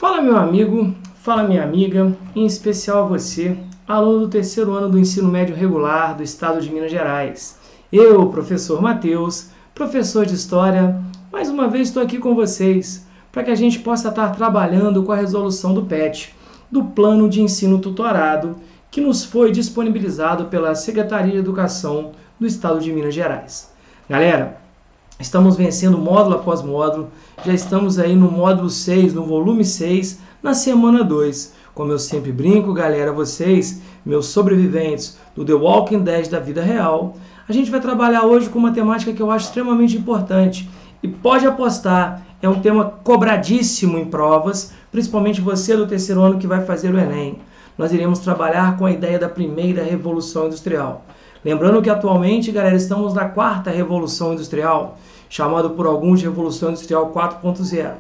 Fala meu amigo, fala minha amiga, em especial você, aluno do terceiro ano do ensino médio regular do estado de Minas Gerais. Eu, professor Matheus, professor de História, mais uma vez estou aqui com vocês para que a gente possa estar trabalhando com a resolução do PET, do Plano de Ensino Tutorado, que nos foi disponibilizado pela Secretaria de Educação do estado de Minas Gerais. Galera, estamos vencendo módulo após módulo, já estamos aí no módulo 6, no volume 6, na semana 2. Como eu sempre brinco, galera, vocês, meus sobreviventes do The Walking Dead da vida real, a gente vai trabalhar hoje com uma temática que eu acho extremamente importante. E pode apostar, é um tema cobradíssimo em provas, principalmente você do terceiro ano que vai fazer o Enem. Nós iremos trabalhar com a ideia da primeira Revolução Industrial. Lembrando que atualmente, galera, estamos na quarta Revolução Industrial, chamado por alguns de Revolução Industrial 4.0.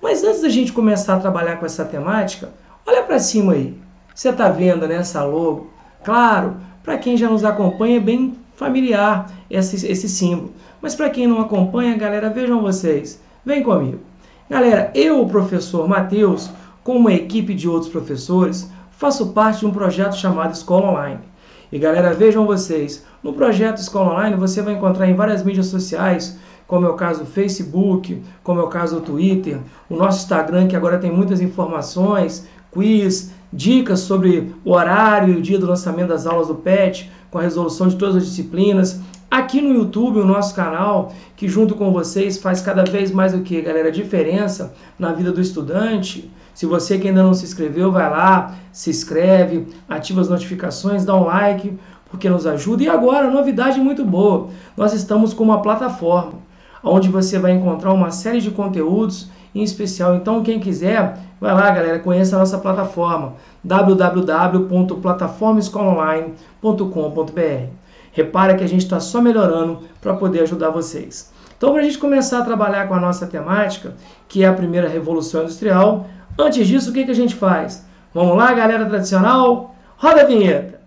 Mas antes da gente começar a trabalhar com essa temática, olha para cima aí. Você está vendo, né, essa logo? Claro, para quem já nos acompanha é bem familiar esse símbolo. Mas para quem não acompanha, galera, vejam vocês. Vem comigo. Galera, eu, o professor Matheus, com uma equipe de outros professores, faço parte de um projeto chamado Escola Online. E galera, vejam vocês, no projeto Escola Online você vai encontrar em várias mídias sociais, como é o caso do Facebook, como é o caso do Twitter, o nosso Instagram, que agora tem muitas informações, quiz, dicas sobre o horário e o dia do lançamento das aulas do PET, com a resolução de todas as disciplinas. Aqui no YouTube, o nosso canal, que junto com vocês faz cada vez mais o que, galera? Diferença na vida do estudante. Se você que ainda não se inscreveu, vai lá, se inscreve, ativa as notificações, dá um like, porque nos ajuda. E agora, novidade muito boa, nós estamos com uma plataforma, onde você vai encontrar uma série de conteúdos em especial. Então, quem quiser, vai lá, galera, conheça a nossa plataforma, www.plataformaescolaonline.com.br. Repara que a gente está só melhorando para poder ajudar vocês. Então, para a gente começar a trabalhar com a nossa temática, que é a primeira Revolução Industrial, antes disso, o que a gente faz? Vamos lá, galera tradicional? Roda a vinheta!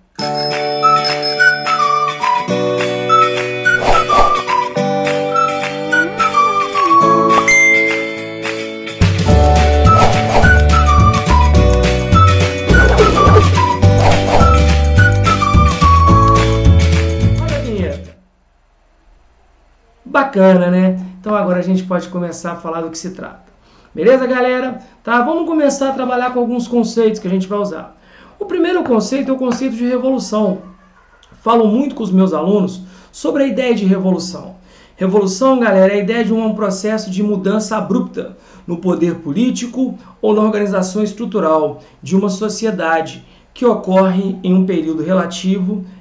Bacana, né? Então agora a gente pode começar a falar do que se trata. Beleza, galera? Tá, vamos começar a trabalhar com alguns conceitos que a gente vai usar. O primeiro conceito é o conceito de revolução. Falo muito com os meus alunos sobre a ideia de revolução. Revolução, galera, é a ideia de um processo de mudança abrupta no poder político ou na organização estrutural de uma sociedade que ocorre em um período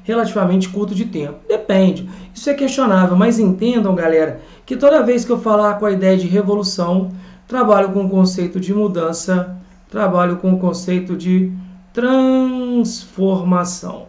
relativamente curto de tempo. Depende, isso é questionável, mas entendam, galera, que toda vez que eu falar com a ideia de revolução, trabalho com o conceito de mudança, trabalho com o conceito de transformação.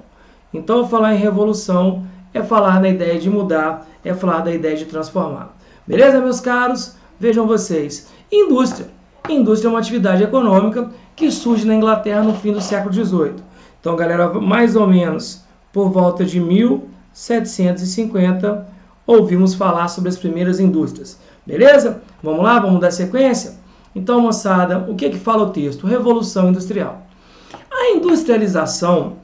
Então, falar em revolução é falar na ideia de mudar, é falar da ideia de transformar. Beleza, meus caros? Vejam vocês. Indústria. Indústria é uma atividade econômica que surge na Inglaterra no fim do século XVIII. Então, galera, mais ou menos por volta de 1750, ouvimos falar sobre as primeiras indústrias. Beleza? Vamos lá? Vamos dar sequência? Então, moçada, o que fala o texto? Revolução Industrial. A industrialização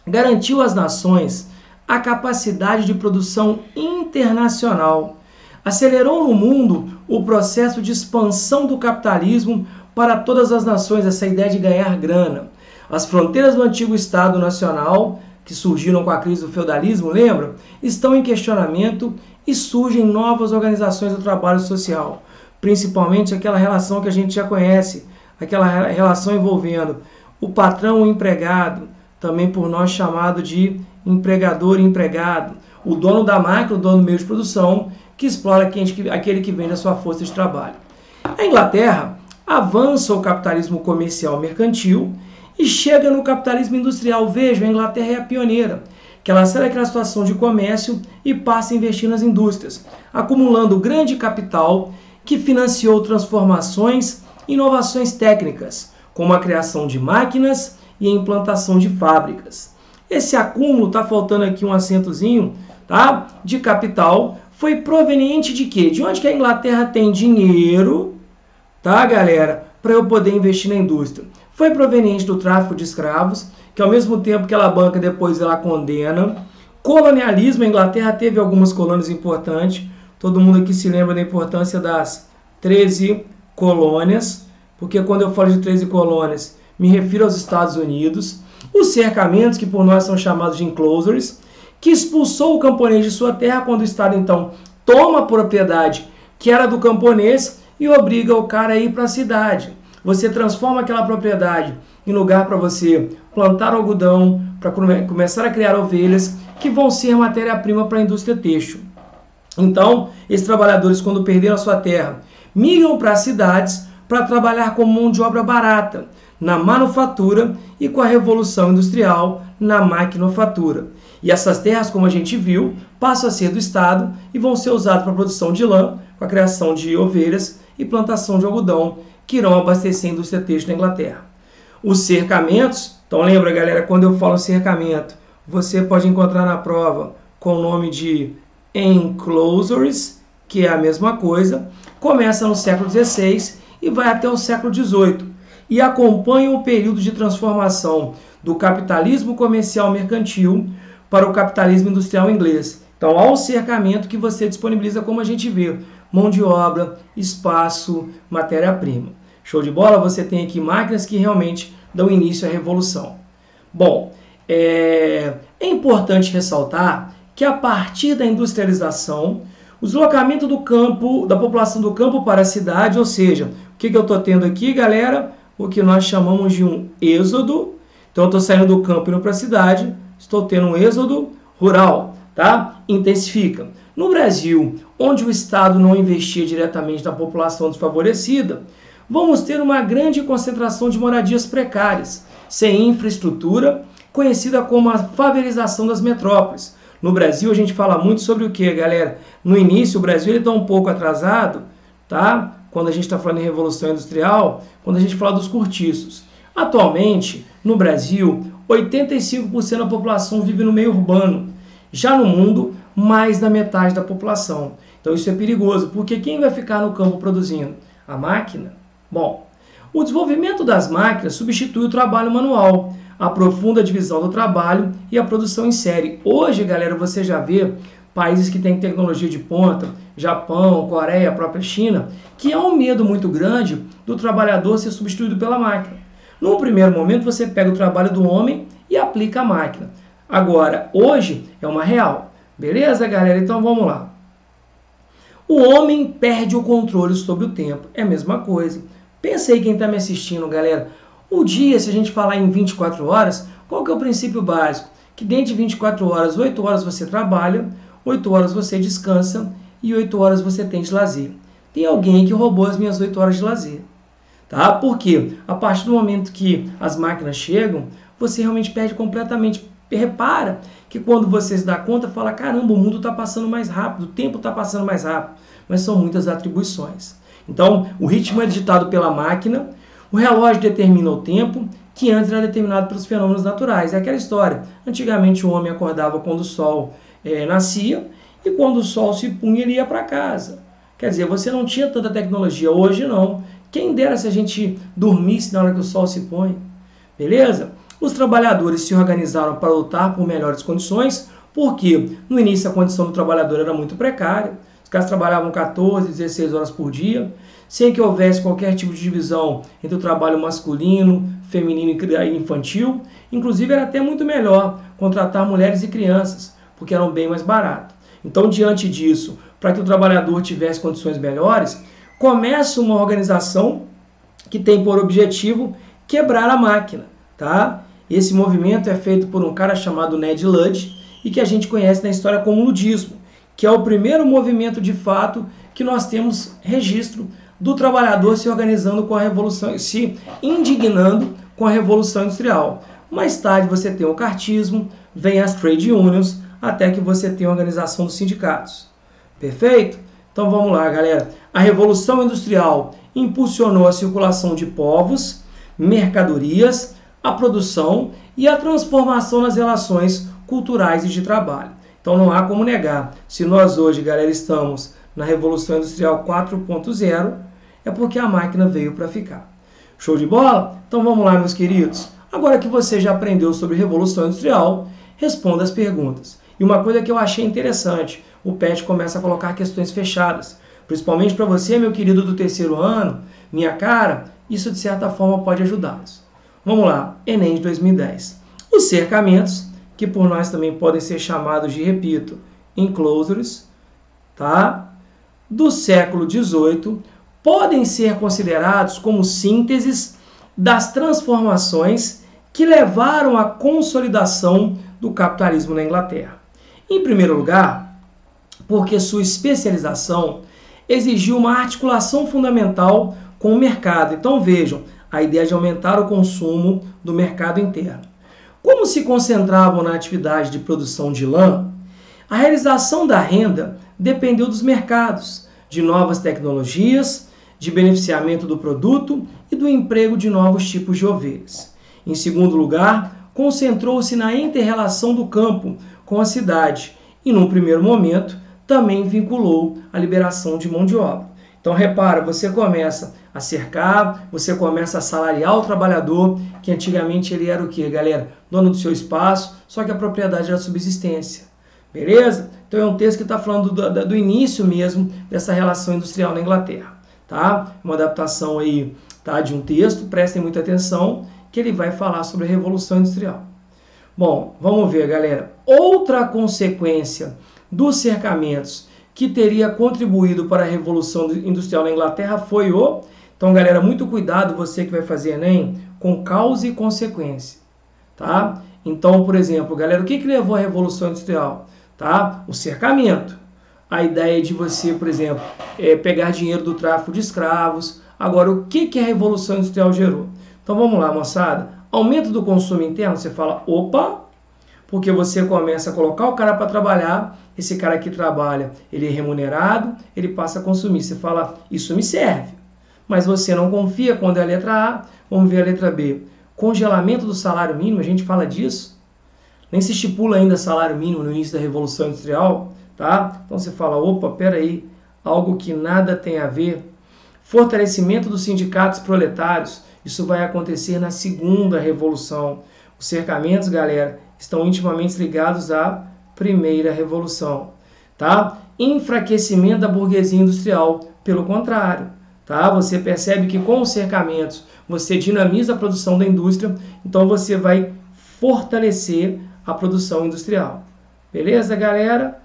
garantiu às nações a capacidade de produção internacional. Acelerou no mundo o processo de expansão do capitalismo para todas as nações, essa ideia de ganhar grana. As fronteiras do antigo Estado Nacional, que surgiram com a crise do feudalismo, lembram? Estão em questionamento e surgem novas organizações do trabalho social, principalmente aquela relação que a gente já conhece, aquela relação envolvendo o patrão e o empregado, também por nós chamado de empregador e empregado, o dono da máquina, o dono do meio de produção, que explora aquele que vende a sua força de trabalho. A Inglaterra avança o capitalismo comercial mercantil e chega no capitalismo industrial. Veja, a Inglaterra é a pioneira, que ela sai daquela situação de comércio e passa a investir nas indústrias, acumulando grande capital que financiou transformações e inovações técnicas, como a criação de máquinas e a implantação de fábricas. Esse acúmulo, está faltando aqui um acentozinho, tá? De capital, foi proveniente de quê? De onde que a Inglaterra tem dinheiro, tá, galera? para eu poder investir na indústria? Foi proveniente do tráfico de escravos, que ao mesmo tempo que ela banca, depois ela condena. Colonialismo, a Inglaterra teve algumas colônias importantes. Todo mundo aqui se lembra da importância das 13 colônias, porque quando eu falo de 13 colônias, me refiro aos Estados Unidos. Os cercamentos, que por nós são chamados de enclosures, que expulsou o camponês de sua terra quando o Estado, então, toma a propriedade que era do camponês e obriga o cara a ir para a cidade. Você transforma aquela propriedade em lugar para você plantar algodão, para começar a criar ovelhas, que vão ser matéria-prima para a indústria têxtil. Então, esses trabalhadores, quando perderam a sua terra, migram para as cidades para trabalhar como mão de obra barata, na manufatura, e com a Revolução Industrial, na maquinofatura. E essas terras, como a gente viu, passam a ser do Estado e vão ser usadas para a produção de lã, com a criação de ovelhas e plantação de algodão, que irão abastecer a indústria têxtil na Inglaterra. Os cercamentos, então lembra, galera, quando eu falo cercamento, você pode encontrar na prova com o nome de enclosures, que é a mesma coisa, começa no século XVI e vai até o século XVIII, e acompanha o período de transformação do capitalismo comercial mercantil para o capitalismo industrial inglês. Então, há o cercamento que você disponibiliza, como a gente vê, mão de obra, espaço, matéria-prima. Show de bola? Você tem aqui máquinas que realmente dão início à revolução. Bom, é importante ressaltar que a partir da industrialização, o deslocamento do campo, da população do campo para a cidade, ou seja, o que eu estou tendo aqui, galera? O que nós chamamos de um êxodo. Então, eu estou saindo do campo e indo para a cidade, estou tendo um êxodo rural, tá? Intensifica. No Brasil, onde o Estado não investia diretamente na população desfavorecida, vamos ter uma grande concentração de moradias precárias, sem infraestrutura, conhecida como a favelização das metrópoles. No Brasil, a gente fala muito sobre o que, galera? No início, o Brasil está um pouco atrasado, tá? Quando a gente está falando em Revolução Industrial, quando a gente fala dos cortiços. Atualmente, no Brasil, 85% da população vive no meio urbano. Já no mundo, mais da metade da população. Então isso é perigoso, porque quem vai ficar no campo produzindo? A máquina? Bom, o desenvolvimento das máquinas substitui o trabalho manual, aprofunda a divisão do trabalho e a produção em série. Hoje, galera, você já vê países que têm tecnologia de ponta, Japão, Coreia, a própria China, que há um medo muito grande do trabalhador ser substituído pela máquina. Num primeiro momento, você pega o trabalho do homem e aplica a máquina. Agora, hoje é uma real. Beleza, galera? Então vamos lá. O homem perde o controle sobre o tempo. É a mesma coisa. Pensa aí quem está me assistindo, galera. O dia, se a gente falar em 24 horas, qual que é o princípio básico? Que dentro de 24 horas, 8 horas você trabalha, 8 horas você descansa e 8 horas você tem de lazer. Tem alguém que roubou as minhas 8 horas de lazer. Tá? Por quê? A partir do momento que as máquinas chegam, você realmente perde completamente. Repara que quando você se dá conta, fala, caramba, o mundo está passando mais rápido, o tempo está passando mais rápido. Mas são muitas atribuições. Então, o ritmo é ditado pela máquina, o relógio determina o tempo, que antes era determinado pelos fenômenos naturais. É aquela história. Antigamente o homem acordava quando o sol nascia e quando o sol se punha ele ia para casa. Quer dizer, você não tinha tanta tecnologia. Hoje não. Quem dera se a gente dormisse na hora que o sol se põe. Beleza? Os trabalhadores se organizaram para lutar por melhores condições, porque no início a condição do trabalhador era muito precária. Os caras trabalhavam 14, 16 horas por dia, sem que houvesse qualquer tipo de divisão entre o trabalho masculino, feminino e infantil. Inclusive era até muito melhor contratar mulheres e crianças, porque eram bem mais barato. Então, diante disso, para que o trabalhador tivesse condições melhores, começa uma organização que tem por objetivo quebrar a máquina, tá? Esse movimento é feito por um cara chamado Ned Ludd e que a gente conhece na história como ludismo, que é o primeiro movimento de fato que nós temos registro do trabalhador se organizando com a revolução, se indignando com a revolução industrial. Mais tarde você tem o cartismo, vem as trade unions, até que você tem a organização dos sindicatos. Perfeito? Então vamos lá, galera. A revolução industrial impulsionou a circulação de povos, mercadorias, a produção e a transformação nas relações culturais e de trabalho. Então não há como negar. Se nós hoje, galera, estamos na Revolução Industrial 4.0, é porque a máquina veio para ficar. Show de bola? Então vamos lá, meus queridos. Agora que você já aprendeu sobre Revolução Industrial, responda as perguntas. E uma coisa que eu achei interessante, o PET começa a colocar questões fechadas. Principalmente para você, meu querido do terceiro ano, minha cara, isso de certa forma pode ajudá-los. Vamos lá, Enem de 2010. Os cercamentos, que por nós também podem ser chamados de, repito, enclosures, tá? Do século XVIII, podem ser considerados como sínteses das transformações que levaram à consolidação do capitalismo na Inglaterra. Em primeiro lugar, porque sua especialização exigiu uma articulação fundamental com o mercado. Então vejam, a ideia de aumentar o consumo do mercado interno. Como se concentravam na atividade de produção de lã, a realização da renda dependeu dos mercados, de novas tecnologias, de beneficiamento do produto e do emprego de novos tipos de ovelhas. Em segundo lugar, concentrou-se na inter-relação do campo com a cidade e, num primeiro momento, também vinculou a liberação de mão de obra. Então, repara, você começa a cercar, você começa a salariar o trabalhador, que antigamente ele era o quê, galera? Dono do seu espaço, só que a propriedade era subsistência. Beleza? Então, é um texto que está falando do início mesmo dessa relação industrial na Inglaterra. Tá? Uma adaptação aí, tá, de um texto, prestem muita atenção, que ele vai falar sobre a Revolução Industrial. Bom, vamos ver, galera. Outra consequência dos cercamentos que teria contribuído para a Revolução Industrial na Inglaterra foi o... Então, galera, muito cuidado, você que vai fazer Enem, com causa e consequência, tá? Então, por exemplo, galera, o que levou à Revolução Industrial? Tá? O cercamento. A ideia de você, por exemplo, pegar dinheiro do tráfico de escravos. Agora, o que a Revolução Industrial gerou? Então, vamos lá, moçada. Aumento do consumo interno, você fala, opa, porque você começa a colocar o cara para trabalhar, esse cara que trabalha, ele é remunerado, ele passa a consumir. Você fala, isso me serve. Mas você não confia quando é a letra A, vamos ver a letra B. Congelamento do salário mínimo, a gente fala disso. Nem se estipula ainda salário mínimo no início da Revolução Industrial, tá? Então você fala, opa, peraí, algo que nada tem a ver. Fortalecimento dos sindicatos proletários, isso vai acontecer na segunda revolução. Os cercamentos, galera, estão intimamente ligados à primeira revolução, tá? Enfraquecimento da burguesia industrial, pelo contrário, tá? Você percebe que com os cercamentos você dinamiza a produção da indústria, então você vai fortalecer a produção industrial. Beleza, galera?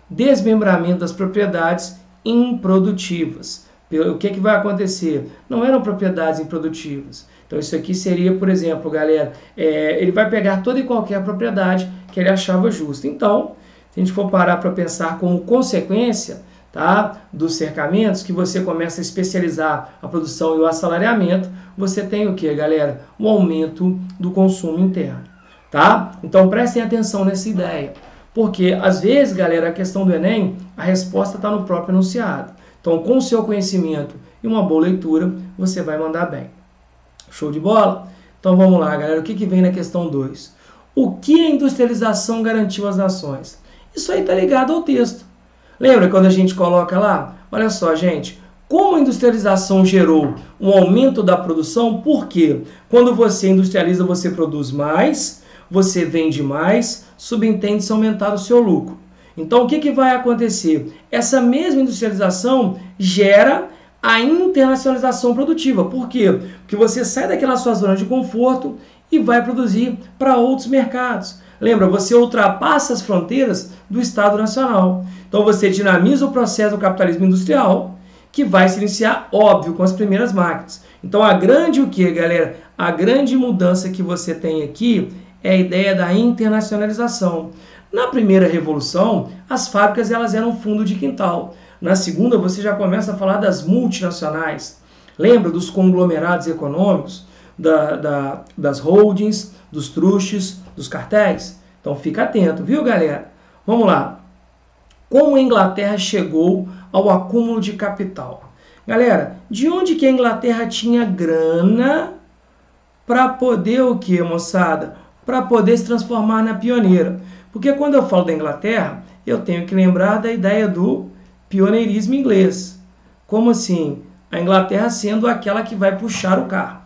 Desmembramento das propriedades improdutivas. O que vai acontecer? Não eram propriedades improdutivas. Então isso aqui seria, por exemplo, galera, ele vai pegar toda e qualquer propriedade que ele achava justa. Então, se a gente for parar para pensar como consequência, tá, dos cercamentos, que você começa a especializar a produção e o assalariamento, você tem o que, galera? O aumento do consumo interno. Tá? Então prestem atenção nessa ideia. Porque, às vezes, galera, a questão do Enem, a resposta está no próprio enunciado. Então, com o seu conhecimento e uma boa leitura, você vai mandar bem. Show de bola? Então, vamos lá, galera. O que vem na questão 2? O que a industrialização garantiu às nações? Isso aí está ligado ao texto. Lembra quando a gente coloca lá? Olha só, gente. Como a industrialização gerou um aumento da produção? Por quê? Quando você industrializa, você produz mais, você vende mais, subentende-se aumentar o seu lucro. Então, o que vai acontecer? Essa mesma industrialização gera a internacionalização produtiva. Por quê? Porque você sai daquela sua zona de conforto e vai produzir para outros mercados. Lembra, você ultrapassa as fronteiras do Estado Nacional. Então, você dinamiza o processo do capitalismo industrial, que vai se iniciar, óbvio, com as primeiras máquinas. Então, a grande o quê, galera? A grande mudança que você tem aqui é a ideia da internacionalização. Na primeira revolução, as fábricas elas eram fundo de quintal. Na segunda, você já começa a falar das multinacionais. Lembra dos conglomerados econômicos, das holdings, dos trustes, dos cartéis? Então fica atento, viu, galera? Vamos lá. Como a Inglaterra chegou ao acúmulo de capital? Galera, de onde que a Inglaterra tinha grana para poder o quê, moçada? Para poder se transformar na pioneira. Porque quando eu falo da Inglaterra, eu tenho que lembrar da ideia do pioneirismo inglês. Como assim? A Inglaterra sendo aquela que vai puxar o carro.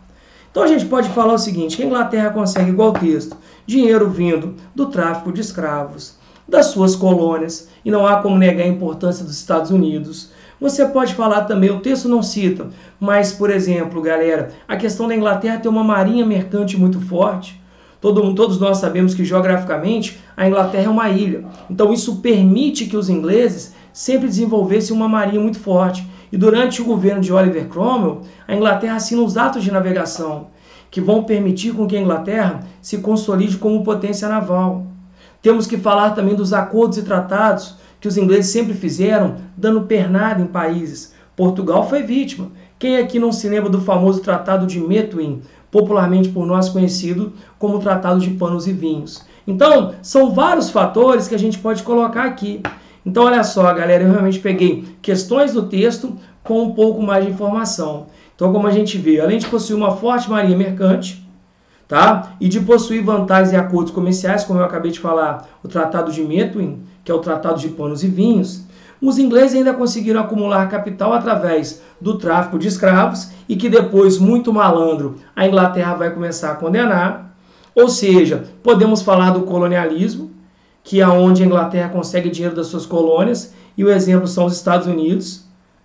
Então a gente pode falar o seguinte, que a Inglaterra consegue, igual o texto, dinheiro vindo do tráfico de escravos, das suas colônias, e não há como negar a importância dos Estados Unidos. Você pode falar também, o texto não cita, mas, por exemplo, galera, a questão da Inglaterra ter uma marinha mercante muito forte. Todos nós sabemos que, geograficamente, a Inglaterra é uma ilha. Então, isso permite que os ingleses sempre desenvolvessem uma marinha muito forte. E durante o governo de Oliver Cromwell, a Inglaterra assina os atos de navegação, que vão permitir com que a Inglaterra se consolide como potência naval. Temos que falar também dos acordos e tratados que os ingleses sempre fizeram, dando pernada em países. Portugal foi vítima. Quem aqui não se lembra do famoso Tratado de Methuen, popularmente por nós conhecido como Tratado de Panos e Vinhos? Então, são vários fatores que a gente pode colocar aqui. Então, olha só, galera, eu realmente peguei questões do texto com um pouco mais de informação. Então, como a gente vê, além de possuir uma forte marinha mercante, tá? E de possuir vantagens e acordos comerciais, como eu acabei de falar, o Tratado de Methuen, que é o Tratado de Panos e Vinhos, os ingleses ainda conseguiram acumular capital através do tráfico de escravos e que depois, muito malandro, a Inglaterra vai começar a condenar. Ou seja, podemos falar do colonialismo, que é onde a Inglaterra consegue dinheiro das suas colônias, e o exemplo são os Estados Unidos.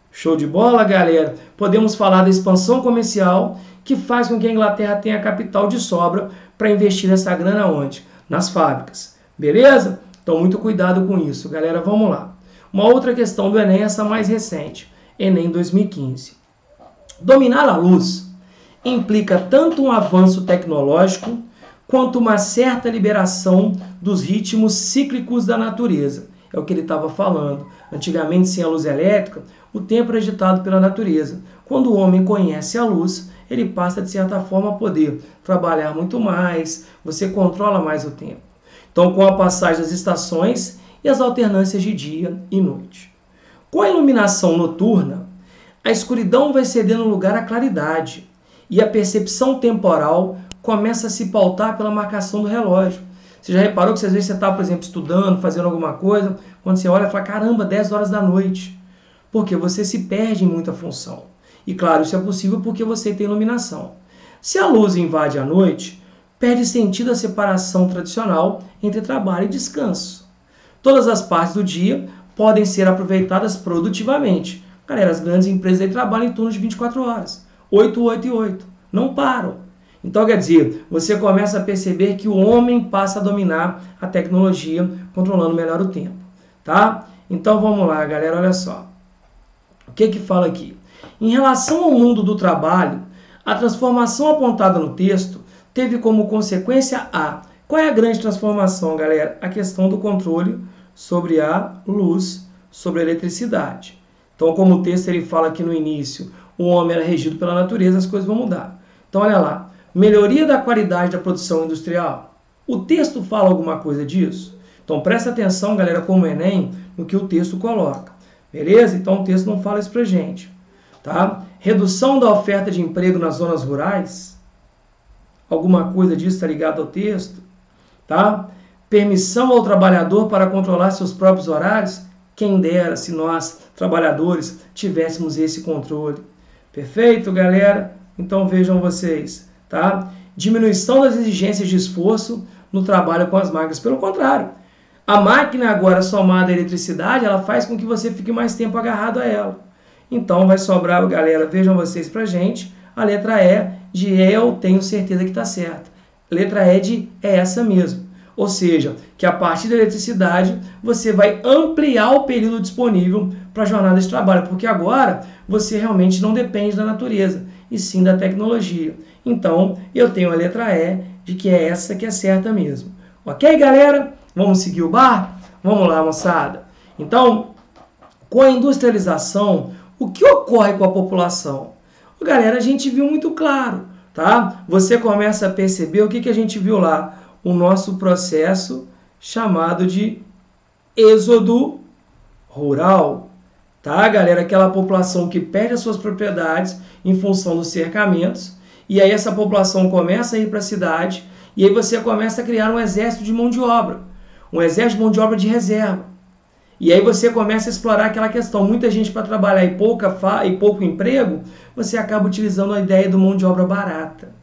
Show de bola, galera? Podemos falar da expansão comercial, que faz com que a Inglaterra tenha capital de sobra para investir essa grana onde? Nas fábricas. Beleza? Então, muito cuidado com isso, galera. Vamos lá. Uma outra questão do Enem, essa mais recente. Enem 2015. Dominar a luz implica tanto um avanço tecnológico quanto uma certa liberação dos ritmos cíclicos da natureza. É o que ele estava falando. Antigamente, sem a luz elétrica, o tempo era ditado pela natureza. Quando o homem conhece a luz, ele passa, de certa forma, a poder trabalhar muito mais, você controla mais o tempo. Então, com a passagem das estações e as alternâncias de dia e noite. Com a iluminação noturna, a escuridão vai cedendo lugar à claridade e a percepção temporal começa a se pautar pela marcação do relógio. Você já reparou que às vezes você está, por exemplo, estudando, fazendo alguma coisa, quando você olha e fala, caramba, 10 horas da noite. Porque você se perde em muita função. E claro, isso é possível porque você tem iluminação. Se a luz invade a noite, perde sentido a separação tradicional entre trabalho e descanso. Todas as partes do dia podem ser aproveitadas produtivamente. Galera, as grandes empresas aí trabalham em torno de 24 horas. 8, 8 e 8. Não param. Então, quer dizer, você começa a perceber que o homem passa a dominar a tecnologia, controlando melhor o tempo. Tá? Então, vamos lá, galera, olha só. O que fala aqui? Em relação ao mundo do trabalho, a transformação apontada no texto teve como consequência a... Qual é a grande transformação, galera? A questão do controle sobre a luz, sobre a eletricidade. Então, como o texto ele fala aqui no início, o homem era regido pela natureza, as coisas vão mudar. Então, olha lá. Melhoria da qualidade da produção industrial. O texto fala alguma coisa disso? Então, presta atenção, galera, como o Enem, no que o texto coloca. Beleza? Então, o texto não fala isso pra gente. Tá? Redução da oferta de emprego nas zonas rurais. Alguma coisa disso está ligado ao texto. Tá? Permissão ao trabalhador para controlar seus próprios horários. Quem dera se nós, trabalhadores, tivéssemos esse controle. Perfeito, galera? Então, vejam vocês. Tá? Diminuição das exigências de esforço no trabalho com as máquinas. Pelo contrário, a máquina agora somada à eletricidade, ela faz com que você fique mais tempo agarrado a ela. Então vai sobrar, galera, vejam vocês pra gente, a letra E de eu tenho certeza que está certa. Letra E de é essa mesmo. Ou seja, que a partir da eletricidade você vai ampliar o período disponível para a jornada de trabalho, porque agora você realmente não depende da natureza, e sim da tecnologia. Então, eu tenho a letra E de que é essa que é certa mesmo. Ok, galera? Vamos seguir o bar? Vamos lá, moçada. Então, com a industrialização, o que ocorre com a população? Galera, a gente viu muito claro, tá? Você começa a perceber o que a gente viu lá. O nosso processo chamado de êxodo rural. Tá, galera? Aquela população que perde as suas propriedades em função dos cercamentos. E aí essa população começa a ir para a cidade. E aí você começa a criar um exército de mão de obra. Um exército de mão de obra de reserva. E aí você começa a explorar aquela questão, muita gente para trabalhar e pouco emprego, você acaba utilizando a ideia do mão de obra barata.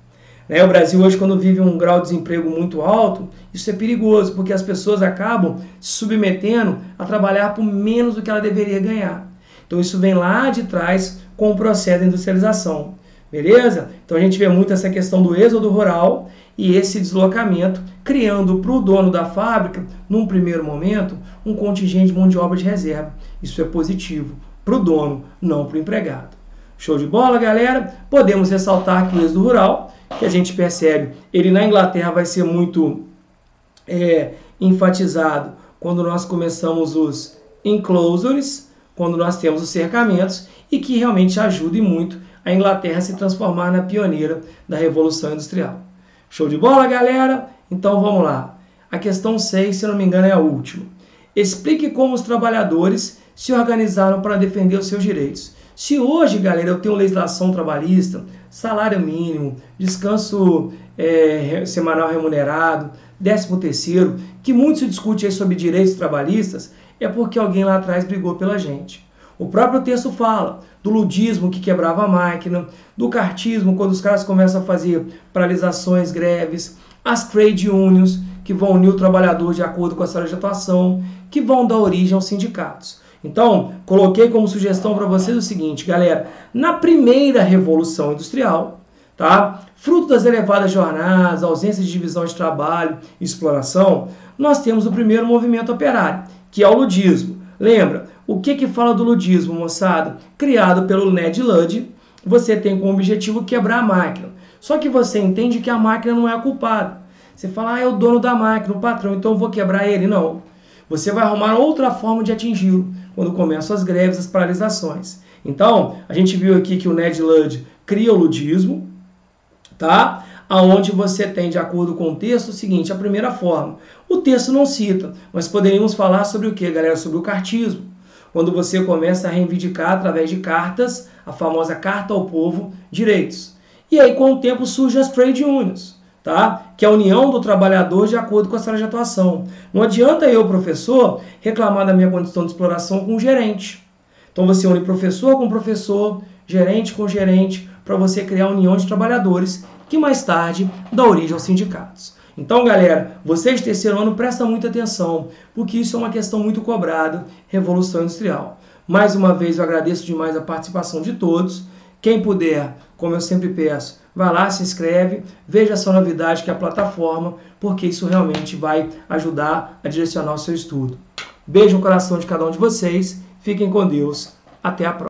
O Brasil hoje, quando vive um grau de desemprego muito alto, isso é perigoso, porque as pessoas acabam se submetendo a trabalhar por menos do que ela deveria ganhar. Então isso vem lá de trás com o processo de industrialização. Beleza? Então a gente vê muito essa questão do êxodo rural e esse deslocamento, criando para o dono da fábrica, num primeiro momento, um contingente de mão de obra de reserva. Isso é positivo para o dono, não para o empregado. Show de bola, galera? Podemos ressaltar que o êxodo rural, que a gente percebe, ele na Inglaterra vai ser muito enfatizado quando nós começamos os enclosures, quando nós temos os cercamentos, e que realmente ajude muito a Inglaterra a se transformar na pioneira da Revolução Industrial. Show de bola, galera? Então vamos lá. A questão 6, se eu não me engano, é a última. Explique como os trabalhadores se organizaram para defender os seus direitos. Se hoje, galera, eu tenho legislação trabalhista, salário mínimo, descanso semanal remunerado, 13º, que muito se discute aí sobre direitos trabalhistas, é porque alguém lá atrás brigou pela gente. O próprio texto fala do ludismo que quebrava a máquina, do cartismo, quando os caras começam a fazer paralisações, greves, as trade unions, que vão unir o trabalhador de acordo com a sua atuação, que vão dar origem aos sindicatos. Então, coloquei como sugestão para vocês o seguinte, galera, na primeira Revolução Industrial, tá? Fruto das elevadas jornadas, ausência de divisão de trabalho e exploração, nós temos o primeiro movimento operário, que é o ludismo. Lembra? O que fala do ludismo, moçada? Criado pelo Ned Ludd, você tem como objetivo quebrar a máquina. Só que você entende que a máquina não é a culpada. Você fala, é o dono da máquina, o patrão, então eu vou quebrar ele. Não. Você vai arrumar outra forma de atingi-lo, quando começam as greves, as paralisações. Então, a gente viu aqui que o Ned Ludd cria o ludismo, tá? Aonde você tem, de acordo com o texto, o seguinte, a primeira forma. O texto não cita, mas poderíamos falar sobre o que, galera? Sobre o cartismo. Quando você começa a reivindicar, através de cartas, a famosa Carta ao Povo, direitos. E aí, com o tempo, surgem as trade unions, tá? Que é a união do trabalhador de acordo com a sua atuação. Não adianta eu, professor, reclamar da minha condição de exploração com o gerente. Então, você une professor com professor, gerente com gerente, para você criar a união de trabalhadores, que mais tarde dá origem aos sindicatos. Então, galera, vocês de terceiro ano prestam muita atenção, porque isso é uma questão muito cobrada, Revolução Industrial. Mais uma vez, eu agradeço demais a participação de todos. Quem puder, como eu sempre peço, vai lá, se inscreve, veja essa novidade que é a plataforma, porque isso realmente vai ajudar a direcionar o seu estudo. Beijo no coração de cada um de vocês, fiquem com Deus, até a próxima.